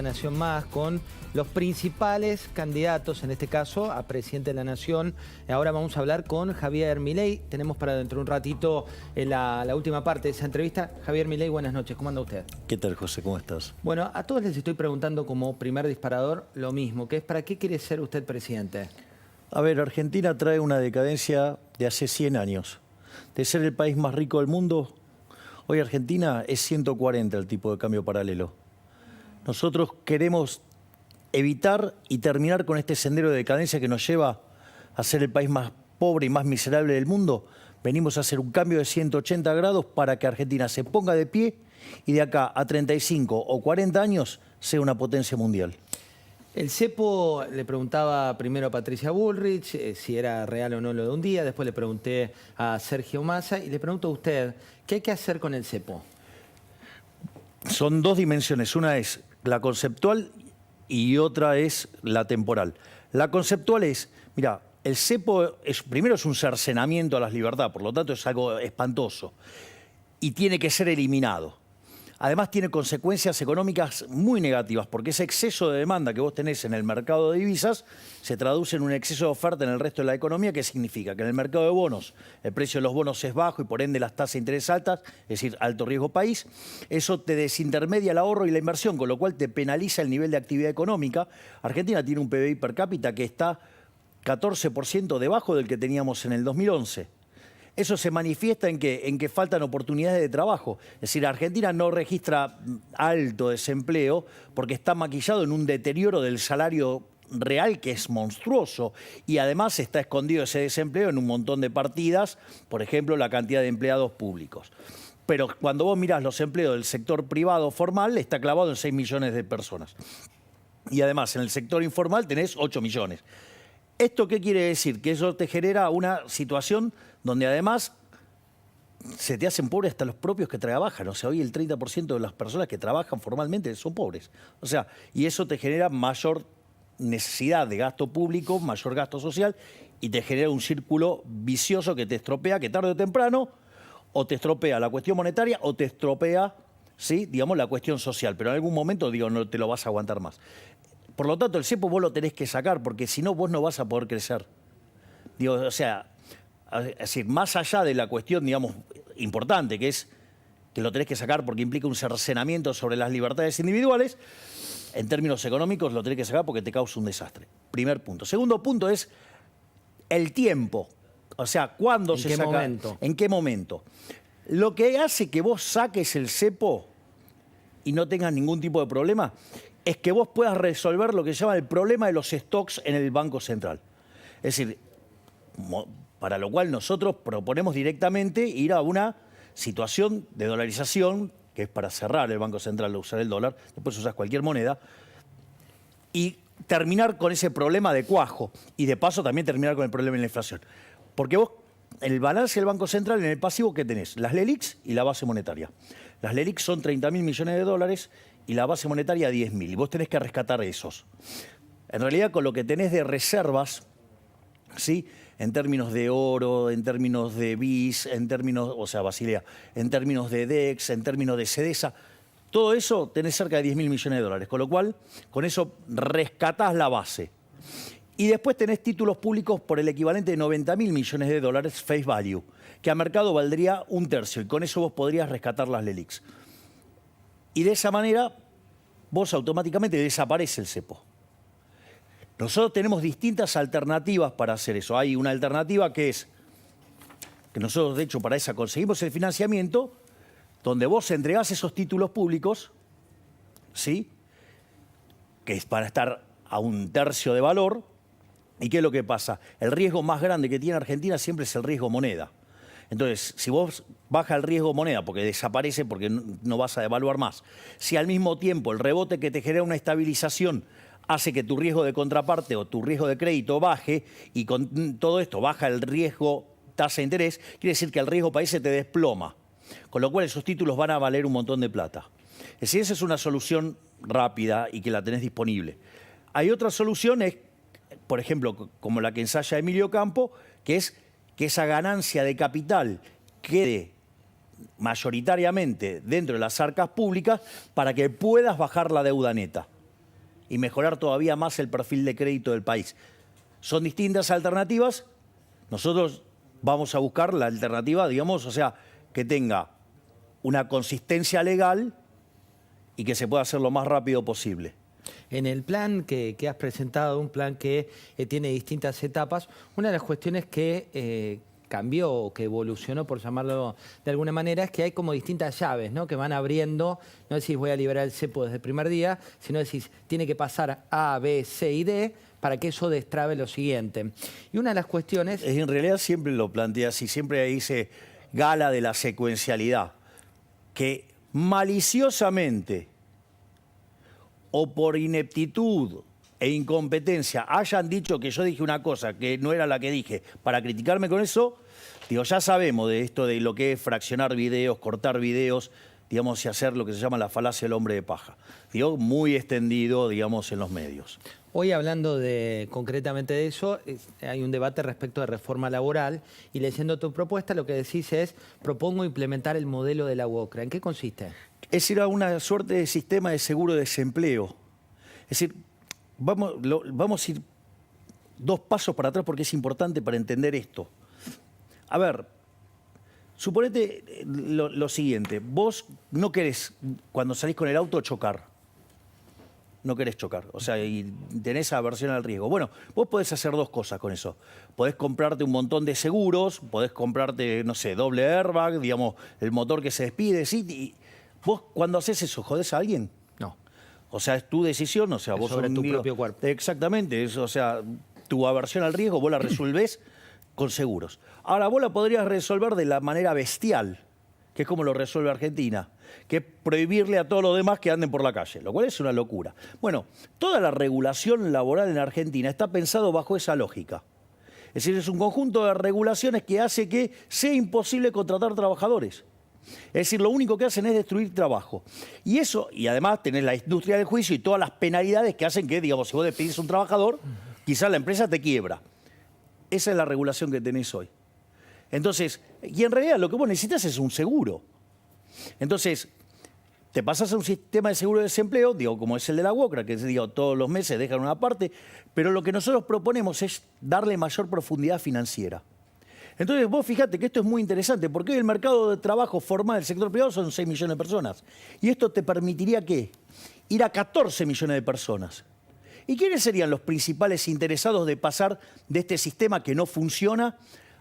Nación Más con los principales candidatos, en este caso, a presidente de la Nación. Ahora vamos a hablar con Javier Milei. Tenemos para dentro de un ratito la última parte de esa entrevista. Javier Milei, buenas noches. ¿Cómo anda usted? ¿Qué tal, José? ¿Cómo estás? Bueno, a todos les estoy preguntando como primer disparador lo mismo, que es ¿para qué quiere ser usted presidente? A ver, Argentina trae una decadencia de hace 100 años. De ser el país más rico del mundo, hoy Argentina es 140 el tipo de cambio paralelo. Nosotros queremos evitar y terminar con este sendero de decadencia que nos lleva a ser el país más pobre y más miserable del mundo. Venimos a hacer un cambio de 180 grados para que Argentina se ponga de pie y de acá a 35 o 40 años sea una potencia mundial. El cepo, le preguntaba primero a Patricia Bullrich si era real o no lo de un día, después le pregunté a Sergio Massa y le pregunto a usted, ¿qué hay que hacer con el cepo? Son dos dimensiones, una es la conceptual y otra es la temporal. La conceptual es, mira, el cepo primero es un cercenamiento a las libertades, por lo tanto es algo espantoso y tiene que ser eliminado. Además tiene consecuencias económicas muy negativas porque ese exceso de demanda que vos tenés en el mercado de divisas se traduce en un exceso de oferta en el resto de la economía, que significa que en el mercado de bonos el precio de los bonos es bajo y por ende las tasas de interés altas, es decir, alto riesgo país. Eso te desintermedia el ahorro y la inversión, con lo cual te penaliza el nivel de actividad económica. Argentina tiene un PBI per cápita que está 14% debajo del que teníamos en el 2011. Eso se manifiesta en que faltan oportunidades de trabajo. Es decir, Argentina no registra alto desempleo porque está maquillado en un deterioro del salario real que es monstruoso y además está escondido ese desempleo en un montón de partidas, por ejemplo, la cantidad de empleados públicos. Pero cuando vos mirás los empleos del sector privado formal, está clavado en 6 millones de personas. Y además, en el sector informal tenés 8 millones. ¿Esto qué quiere decir? Que eso te genera una situación donde además se te hacen pobres hasta los propios que trabajan. O sea, hoy el 30% de las personas que trabajan formalmente son pobres. O sea, y eso te genera mayor necesidad de gasto público, mayor gasto social y te genera un círculo vicioso que te estropea, que tarde o temprano o te estropea la cuestión monetaria o te estropea, ¿sí?, digamos, la cuestión social. Pero en algún momento, digo, no te lo vas a aguantar más. Por lo tanto, el cepo vos lo tenés que sacar porque si no vos no vas a poder crecer. Digo, o sea, es decir, más allá de la cuestión, digamos, importante, que es que lo tenés que sacar porque implica un cercenamiento sobre las libertades individuales, en términos económicos lo tenés que sacar porque te causa un desastre. Primer punto. Segundo punto es el tiempo. O sea, ¿cuándo se saca? ¿En qué momento? ¿En qué momento? Lo que hace que vos saques el cepo y no tengas ningún tipo de problema es que vos puedas resolver lo que se llama el problema de los stocks en el Banco Central. Es decir, para lo cual nosotros proponemos directamente ir a una situación de dolarización, que es para cerrar el Banco Central, usar el dólar, después usás cualquier moneda, y terminar con ese problema de cuajo, y de paso también terminar con el problema de la inflación. Porque vos, en el balance del Banco Central, en el pasivo, ¿qué tenés? Las LELIQs y la base monetaria. Las LELIQs son 30.000 millones de dólares y la base monetaria 10.000, y vos tenés que rescatar esos. En realidad, con lo que tenés de reservas, ¿sí?, en términos de oro, en términos de BIS, en términos, o sea, Basilea, en términos de DEX, en términos de CEDESA, todo eso tenés cerca de 10.000 millones de dólares, con lo cual, con eso rescatás la base. Y después tenés títulos públicos por el equivalente de 90.000 millones de dólares face value, que a mercado valdría un tercio, y con eso vos podrías rescatar las LELIQs. Y de esa manera, vos automáticamente desaparece el cepo. Nosotros tenemos distintas alternativas para hacer eso. Hay una alternativa que es, que nosotros de hecho para esa conseguimos el financiamiento, donde vos entregás esos títulos públicos, ¿sí?, que es para estar a un tercio de valor. ¿Y qué es lo que pasa? El riesgo más grande que tiene Argentina siempre es el riesgo moneda. Entonces, si vos baja el riesgo moneda porque desaparece, porque no vas a devaluar más, si al mismo tiempo el rebote que te genera una estabilización hace que tu riesgo de contraparte o tu riesgo de crédito baje y con todo esto baja el riesgo tasa de interés, quiere decir que el riesgo país se te desploma, con lo cual esos títulos van a valer un montón de plata. Es decir, esa es una solución rápida y que la tenés disponible. Hay otras soluciones, por ejemplo, como la que ensaya Emilio Campo, que es que esa ganancia de capital quede mayoritariamente dentro de las arcas públicas para que puedas bajar la deuda neta. y mejorar todavía más el perfil de crédito del país. Son distintas alternativas. Nosotros vamos a buscar la alternativa, digamos, o sea, que tenga una consistencia legal y que se pueda hacer lo más rápido posible. En el plan que has presentado, un plan que tiene distintas etapas, una de las cuestiones que cambió o que evolucionó, por llamarlo de alguna manera, es que hay como distintas llaves, ¿no?, que van abriendo. No decís voy a liberar el cepo desde el primer día, sino decís tiene que pasar A, B, C y D para que eso destrabe lo siguiente. Y una de las cuestiones... En realidad siempre lo plantea así, siempre dice gala de la secuencialidad, que maliciosamente o por ineptitud e incompetencia hayan dicho que yo dije una cosa que no era la que dije para criticarme con eso, digo, ya sabemos de esto de lo que es fraccionar videos, cortar videos, digamos, y hacer lo que se llama la falacia del hombre de paja. Digo, muy extendido, digamos, en los medios. Hoy hablando concretamente de eso, hay un debate respecto de reforma laboral y leyendo tu propuesta lo que decís es propongo implementar el modelo de la UOCRA. ¿En qué consiste? Es ir a una suerte de sistema de seguro de desempleo. Es decir, vamos a ir 2 pasos para atrás porque es importante para entender esto. A ver, suponete lo siguiente. Vos no querés, cuando salís con el auto, chocar. No querés chocar, o sea, y tenés aversión al riesgo. Bueno, vos podés hacer 2 cosas con eso. Podés comprarte un montón de seguros, podés comprarte, no sé, doble airbag, digamos, el motor que se despide, ¿sí? Y vos cuando haces eso, ¿jodés a alguien? No. O sea, es tu decisión, o sea, vos sobre tu propio cuerpo. Exactamente, o sea, tu aversión al riesgo vos la resolvés con seguros. Ahora, vos la podrías resolver de la manera bestial, que es como lo resuelve Argentina, que es prohibirle a todos los demás que anden por la calle, lo cual es una locura. Bueno, toda la regulación laboral en Argentina está pensado bajo esa lógica. Es decir, es un conjunto de regulaciones que hace que sea imposible contratar trabajadores. Es decir, lo único que hacen es destruir trabajo. Y eso, y además tenés la industria del juicio y todas las penalidades que hacen que, digamos, si vos despedís a un trabajador, quizás la empresa te quiebra. Esa es la regulación que tenés hoy. Entonces, y en realidad lo que vos necesitas es un seguro. Entonces, te pasas a un sistema de seguro de desempleo, digo, como es el de la UOCRA, que digo, todos los meses dejan una parte, pero lo que nosotros proponemos es darle mayor profundidad financiera. Entonces, vos fíjate que esto es muy interesante, porque hoy el mercado de trabajo formal del sector privado son 6 millones de personas. Y esto te permitiría, ¿qué? Ir a 14 millones de personas. ¿Y quiénes serían los principales interesados de pasar de este sistema que no funciona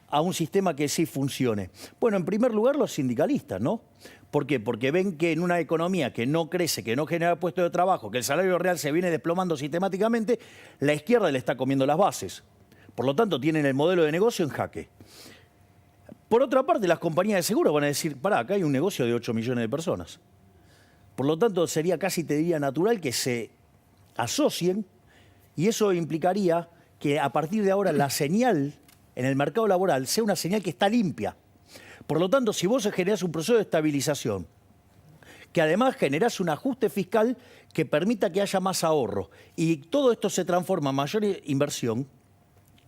a un sistema que sí funcione? Bueno, en primer lugar, los sindicalistas, ¿no? ¿Por qué? Porque ven que en una economía que no crece, que no genera puestos de trabajo, que el salario real se viene desplomando sistemáticamente, la izquierda le está comiendo las bases. Por lo tanto, tienen el modelo de negocio en jaque. Por otra parte, las compañías de seguro van a decir, pará, acá hay un negocio de 8 millones de personas. Por lo tanto, sería casi, te diría, natural que se asocien y eso implicaría que a partir de ahora la señal en el mercado laboral sea una señal que está limpia. Por lo tanto, si vos generás un proceso de estabilización, que además generás un ajuste fiscal que permita que haya más ahorro y todo esto se transforma en mayor inversión,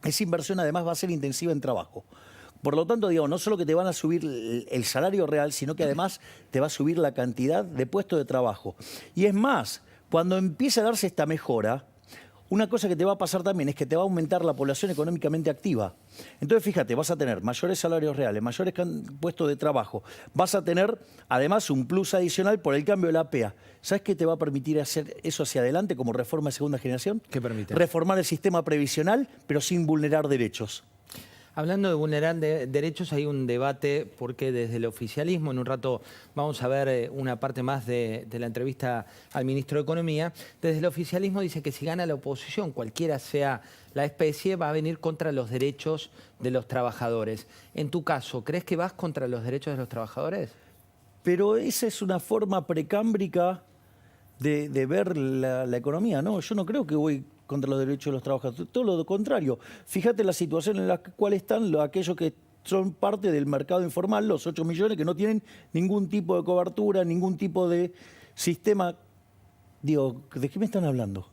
esa inversión además va a ser intensiva en trabajo. Por lo tanto, digo, no solo que te van a subir el salario real, sino que además te va a subir la cantidad de puestos de trabajo. Y es más, cuando empiece a darse esta mejora, una cosa que te va a pasar también es que te va a aumentar la población económicamente activa. Entonces, fíjate, vas a tener mayores salarios reales, mayores puestos de trabajo. Vas a tener, además, un plus adicional por el cambio de la APA. ¿Sabes qué te va a permitir hacer eso hacia adelante como reforma de segunda generación? ¿Qué permite? Reformar el sistema previsional, pero sin vulnerar derechos. Hablando de vulnerar derechos, hay un debate porque desde el oficialismo, en un rato vamos a ver una parte más de la entrevista al ministro de Economía, desde el oficialismo dice que si gana la oposición, cualquiera sea la especie, va a venir contra los derechos de los trabajadores. En tu caso, ¿crees que vas contra los derechos de los trabajadores? Pero esa es una forma precámbrica de ver la economía, ¿no? Yo no creo que voy contra los derechos de los trabajadores, todo lo contrario. Fíjate la situación en la cual están aquellos que son parte del mercado informal, los 8 millones que no tienen ningún tipo de cobertura, ningún tipo de sistema. Digo, ¿de qué me están hablando?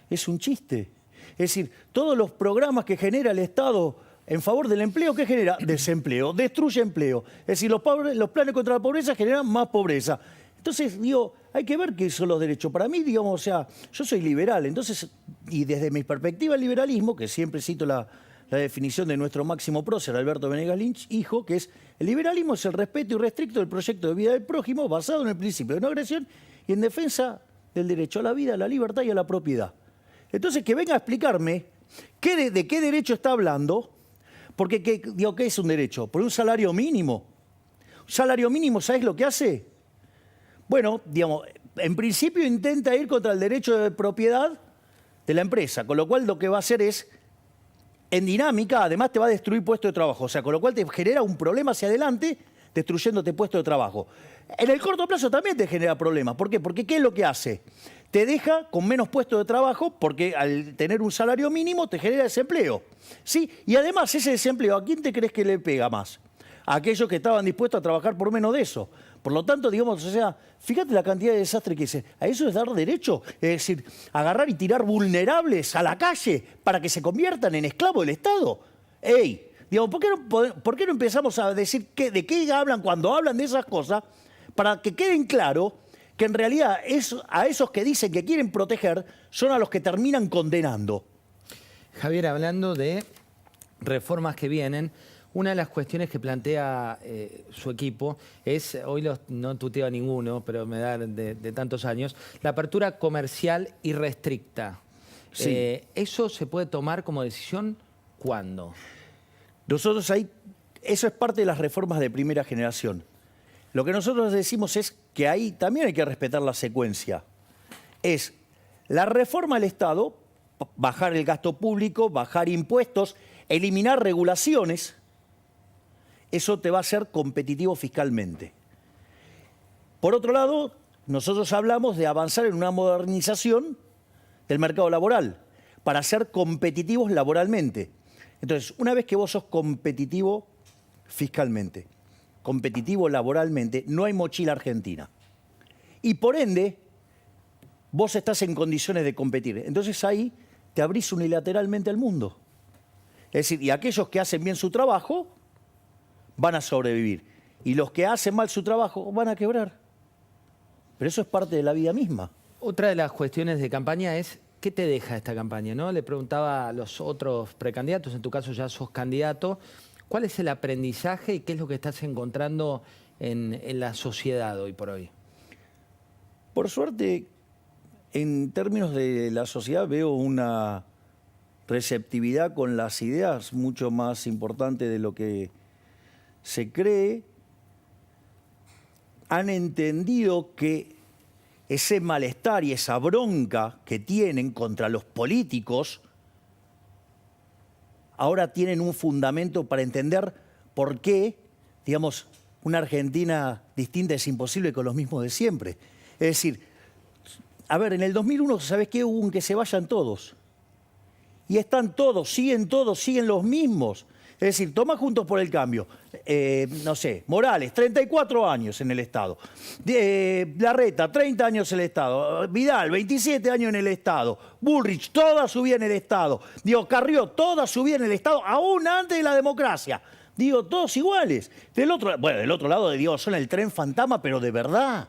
Es un chiste. Es decir, todos los programas que genera el Estado en favor del empleo, ¿qué genera? Desempleo, destruye empleo. Es decir, los planes contra la pobreza generan más pobreza. Entonces, digo, hay que ver qué son los derechos. Para mí, digamos, o sea, yo soy liberal, entonces, y desde mi perspectiva el liberalismo, que siempre cito la definición de nuestro máximo prócer, Alberto Venegas Lynch, hijo, que es: el liberalismo es el respeto irrestricto del proyecto de vida del prójimo basado en el principio de no agresión y en defensa del derecho a la vida, a la libertad y a la propiedad. Entonces, que venga a explicarme de qué derecho está hablando, porque digo, ¿qué es un derecho? Por un salario mínimo. Un salario mínimo, ¿sabes lo que hace? Bueno, digamos, en principio intenta ir contra el derecho de propiedad de la empresa, con lo cual lo que va a hacer es, en dinámica, además te va a destruir puestos de trabajo, o sea, con lo cual te genera un problema hacia adelante, destruyéndote puestos de trabajo. En el corto plazo también te genera problemas. ¿Por qué? Porque ¿qué es lo que hace? Te deja con menos puestos de trabajo, porque al tener un salario mínimo te genera desempleo, ¿sí? Y además ese desempleo, ¿a quién te crees que le pega más? A aquellos que estaban dispuestos a trabajar por menos de eso. Por lo tanto, digamos, o sea, fíjate la cantidad de desastre que dice. ¿A eso es dar derecho? Es decir, agarrar y tirar vulnerables a la calle para que se conviertan en esclavos del Estado. ¡Ey! Digamos, ¿por qué no empezamos a decir de qué hablan cuando hablan de esas cosas? Para que queden claro que en realidad a esos que dicen que quieren proteger son a los que terminan condenando. Javier, hablando de reformas que vienen, una de las cuestiones que plantea su equipo es, hoy no tuteo a ninguno, pero me da de tantos años, la apertura comercial irrestricta. Sí. ¿Eso se puede tomar como decisión cuándo? Nosotros eso es parte de las reformas de primera generación. Lo que nosotros decimos es que ahí también hay que respetar la secuencia. Es la reforma del Estado, bajar el gasto público, bajar impuestos, eliminar regulaciones. Eso te va a hacer competitivo fiscalmente. Por otro lado, nosotros hablamos de avanzar en una modernización del mercado laboral para ser competitivos laboralmente. Entonces, una vez que vos sos competitivo fiscalmente, competitivo laboralmente, no hay mochila argentina. Y por ende, vos estás en condiciones de competir. Entonces ahí te abrís unilateralmente al mundo. Es decir, y aquellos que hacen bien su trabajo van a sobrevivir. Y los que hacen mal su trabajo van a quebrar. Pero eso es parte de la vida misma. Otra de las cuestiones de campaña es, ¿qué te deja esta campaña, ¿no? Le preguntaba a los otros precandidatos, en tu caso ya sos candidato, ¿cuál es el aprendizaje y qué es lo que estás encontrando en la sociedad hoy por hoy? Por suerte, en términos de la sociedad veo una receptividad con las ideas mucho más importante de lo que se cree. Han entendido que ese malestar y esa bronca que tienen contra los políticos ahora tienen un fundamento para entender por qué, digamos, una Argentina distinta es imposible con los mismos de siempre. Es decir, a ver, en el 2001, ¿sabes qué? Hubo un que se vayan todos. Y están todos, siguen los mismos. Es decir, toma Juntos por el Cambio. No sé, Morales, 34 años en el Estado. Larreta, 30 años en el Estado. Vidal, 27 años en el Estado. Bullrich, toda su vida en el Estado. Digo, Carrió, toda su vida en el Estado, aún antes de la democracia. Digo, todos iguales. Del otro lado, digo, son el tren fantasma, pero de verdad.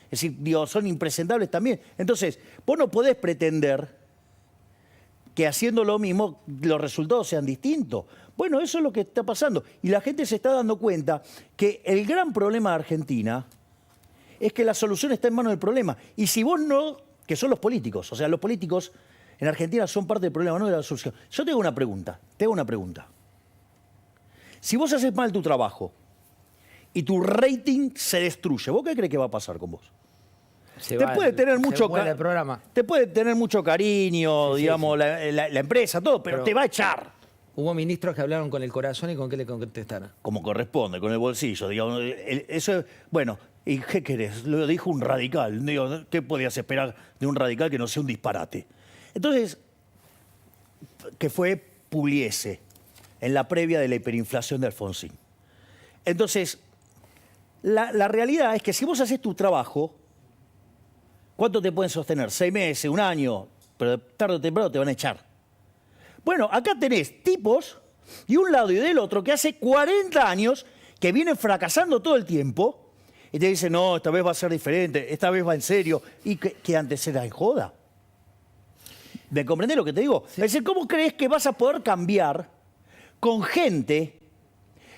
Es decir, digo, son impresentables también. Entonces, vos no podés pretender que haciendo lo mismo los resultados sean distintos. Bueno, eso es lo que está pasando. Y la gente se está dando cuenta que el gran problema de Argentina es que la solución está en manos del problema. Y si vos no, que son los políticos, o sea, los políticos en Argentina son parte del problema, no de la solución. Yo te hago una pregunta, Si vos haces mal tu trabajo y tu rating se destruye, ¿vos qué crees que va a pasar con vos? Te puede tener mucho cariño, Sí, digamos, sí. la empresa, todo, pero te va a echar. Hubo ministros que hablaron con el corazón y con qué le contestaron. Como corresponde, con el bolsillo, digamos. Eso, bueno, ¿y qué querés? Lo dijo un radical. Digo, ¿qué podías esperar de un radical que no sea un disparate? Entonces, que fue Pugliese, en la previa de la hiperinflación de Alfonsín. Entonces, la realidad es que si vos haces tu trabajo, ¿cuánto te pueden sostener? 6 meses, 1 año, pero tarde o temprano te van a echar. Bueno, acá tenés tipos de un lado y del otro que hace 40 años que vienen fracasando todo el tiempo y te dicen, no, esta vez va a ser diferente, esta vez va en serio, y que antes era en joda. ¿Me comprendés lo que te digo? Sí. Es decir, ¿cómo crees que vas a poder cambiar con gente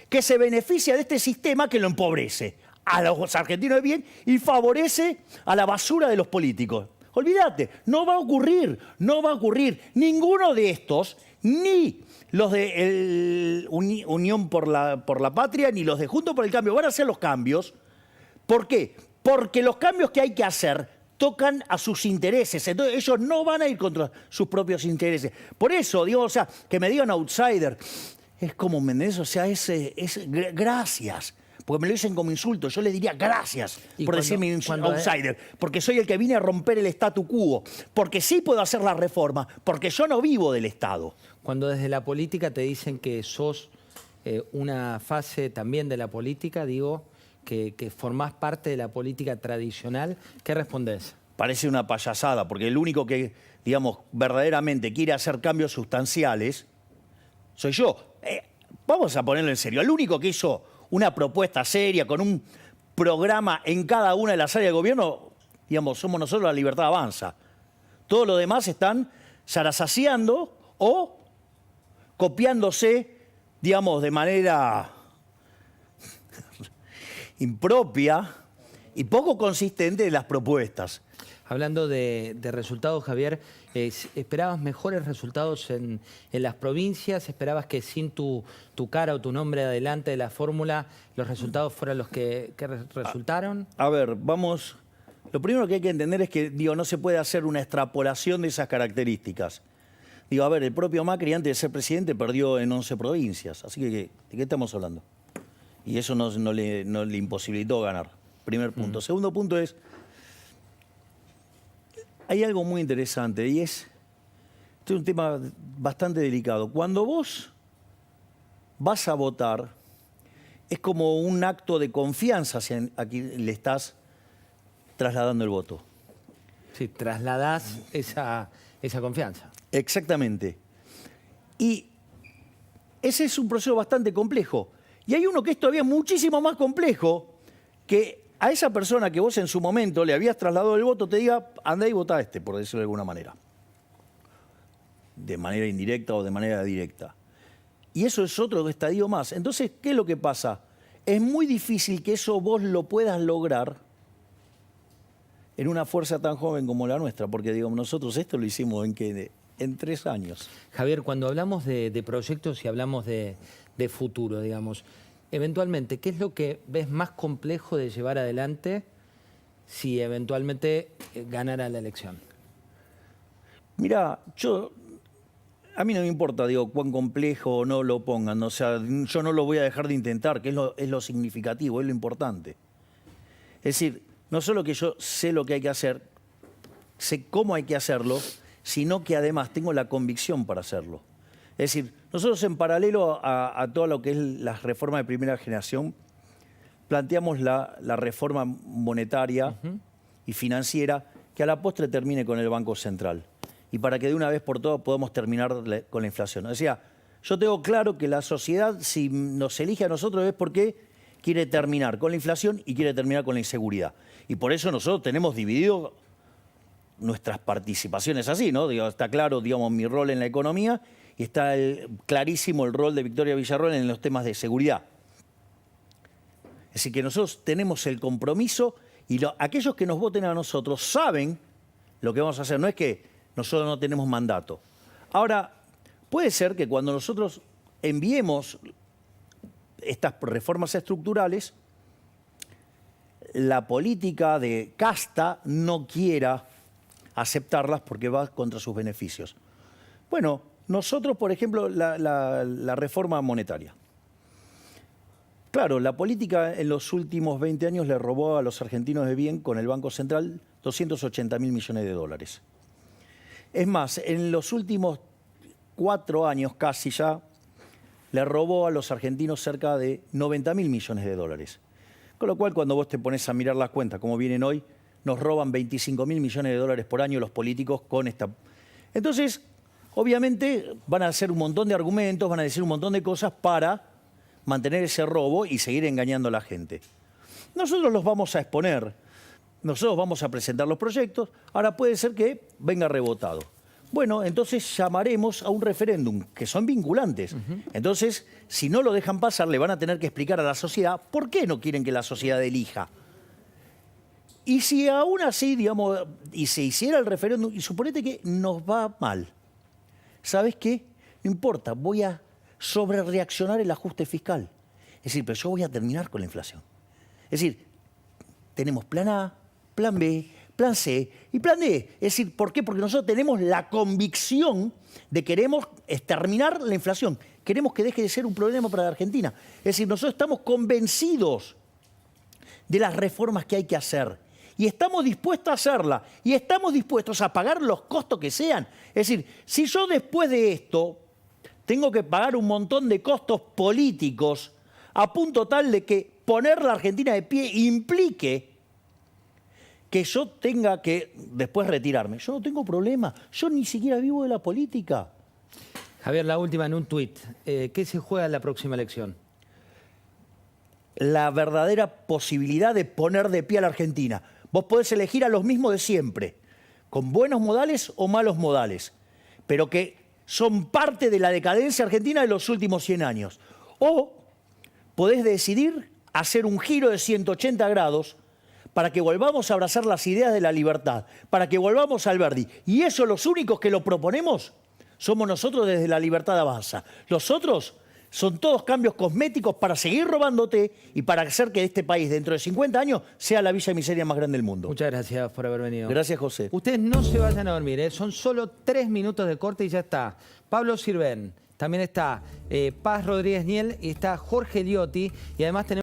que se beneficia de este sistema que lo empobrece a los argentinos de bien y favorece a la basura de los políticos? Olvídate, no va a ocurrir, no va a ocurrir. Ninguno de estos, ni los de Unión por la Patria, ni los de Juntos por el Cambio, van a hacer los cambios. ¿Por qué? Porque los cambios que hay que hacer tocan a sus intereses. Entonces ellos no van a ir contra sus propios intereses. Por eso, digo, o sea, que me digan outsider, es como, ¿me entendés? O sea, gracias. Porque me lo dicen como insulto. Yo les diría gracias por decirme outsider. Porque soy el que vine a romper el statu quo. Porque sí puedo hacer la reforma. Porque yo no vivo del Estado. Cuando desde la política te dicen que sos una fase también de la política, digo, que formás parte de la política tradicional, ¿qué respondés? Parece una payasada, porque el único que, digamos, verdaderamente quiere hacer cambios sustanciales soy yo. Vamos a ponerlo en serio. El único que hizo una propuesta seria, con un programa en cada una de las áreas de gobierno, digamos, somos nosotros, La Libertad Avanza. Todos los demás están zarazaseando o copiándose, digamos, de manera impropia y poco consistente de las propuestas. Hablando de resultados, Javier, ¿esperabas mejores resultados en las provincias? ¿Esperabas que sin tu cara o tu nombre adelante de la fórmula los resultados fueran los que resultaron? A ver, vamos. Lo primero que hay que entender es que, digo, no se puede hacer una extrapolación de esas características. Digo, a ver, el propio Macri antes de ser presidente perdió en 11 provincias. Así que, ¿de qué estamos hablando? Y eso no le imposibilitó ganar. Primer punto. Segundo punto es, hay algo muy interesante y este es un tema bastante delicado. Cuando vos vas a votar, es como un acto de confianza a quien le estás trasladando el voto. Sí, trasladás esa confianza. Exactamente. Y ese es un proceso bastante complejo. Y hay uno que es todavía muchísimo más complejo, que a esa persona que vos en su momento le habías trasladado el voto te diga, andá y votá por decirlo de alguna manera. De manera indirecta o de manera directa. Y eso es otro estadio más. Entonces, ¿qué es lo que pasa? Es muy difícil que eso vos lo puedas lograr en una fuerza tan joven como la nuestra, porque digamos, nosotros esto lo hicimos en 3 años. Javier, cuando hablamos de proyectos y hablamos de futuro, digamos, eventualmente, ¿qué es lo que ves más complejo de llevar adelante si eventualmente ganara la elección? Mira, a mí no me importa, digo, cuán complejo o no lo pongan. O sea, yo no lo voy a dejar de intentar, que es lo significativo, es lo importante. Es decir, no solo que yo sé lo que hay que hacer, sé cómo hay que hacerlo, sino que además tengo la convicción para hacerlo. Es decir, nosotros en paralelo a todo lo que es la reforma de primera generación, planteamos la reforma monetaria y financiera que a la postre termine con el Banco Central. Y para que de una vez por todas podamos terminar con la inflación. O sea, yo tengo claro que la sociedad, si nos elige a nosotros, es porque quiere terminar con la inflación y quiere terminar con la inseguridad. Y por eso nosotros tenemos dividido nuestras participaciones así, ¿no? Digo, está claro, digamos, mi rol en la economía y está clarísimo el rol de Victoria Villarroel en los temas de seguridad. Es decir, que nosotros tenemos el compromiso y aquellos que nos voten a nosotros saben lo que vamos a hacer. No es que nosotros no tenemos mandato. Ahora, puede ser que cuando nosotros enviemos estas reformas estructurales, la política de casta no quiera aceptarlas porque va contra sus beneficios. Bueno, nosotros, por ejemplo, la reforma monetaria. Claro, la política en los últimos 20 años le robó a los argentinos de bien con el Banco Central 280.000 millones de dólares. Es más, en los últimos 4 años casi ya, le robó a los argentinos cerca de 90.000 millones de dólares. Con lo cual, cuando vos te pones a mirar las cuentas, como vienen hoy, nos roban 25.000 millones de dólares por año los políticos con esta. Entonces, obviamente, van a hacer un montón de argumentos, van a decir un montón de cosas para mantener ese robo y seguir engañando a la gente. nosotros los vamos a exponer, nosotros vamos a presentar los proyectos, ahora puede ser que venga rebotado. Bueno, entonces llamaremos a un referéndum, que son vinculantes. Entonces, si no lo dejan pasar, le van a tener que explicar a la sociedad por qué no quieren que la sociedad elija. Y si aún así, digamos, y se hiciera el referéndum, y suponete que nos va mal, ¿sabes qué? No importa, voy a sobrereaccionar el ajuste fiscal. Es decir, pero yo voy a terminar con la inflación. Es decir, tenemos plan A, plan B, plan C y plan D. Es decir, ¿por qué? Porque nosotros tenemos la convicción de queremos exterminar la inflación. Queremos que deje de ser un problema para la Argentina. Es decir, nosotros estamos convencidos de las reformas que hay que hacer. Y estamos dispuestos a hacerla. Y estamos dispuestos a pagar los costos que sean. Es decir, si yo después de esto tengo que pagar un montón de costos políticos a punto tal de que poner la Argentina de pie implique que yo tenga que después retirarme. Yo no tengo problema. Yo ni siquiera vivo de la política. Javier, la última en un tuit. ¿Qué se juega en la próxima elección? La verdadera posibilidad de poner de pie a la Argentina. Vos podés elegir a los mismos de siempre, con buenos modales o malos modales, pero que son parte de la decadencia argentina de los últimos 100 años. O podés decidir hacer un giro de 180 grados para que volvamos a abrazar las ideas de la libertad, para que volvamos al Alberdi. Y eso los únicos que lo proponemos somos nosotros desde La Libertad Avanza. Los otros son todos cambios cosméticos para seguir robándote y para hacer que este país dentro de 50 años sea la villa miseria más grande del mundo. Muchas gracias por haber venido. Gracias, José. Ustedes no se vayan a dormir, ¿eh? Son solo 3 minutos de corte y ya está. Pablo Sirven, también está Paz Rodríguez Niel y está Jorge Liotti y además tenemos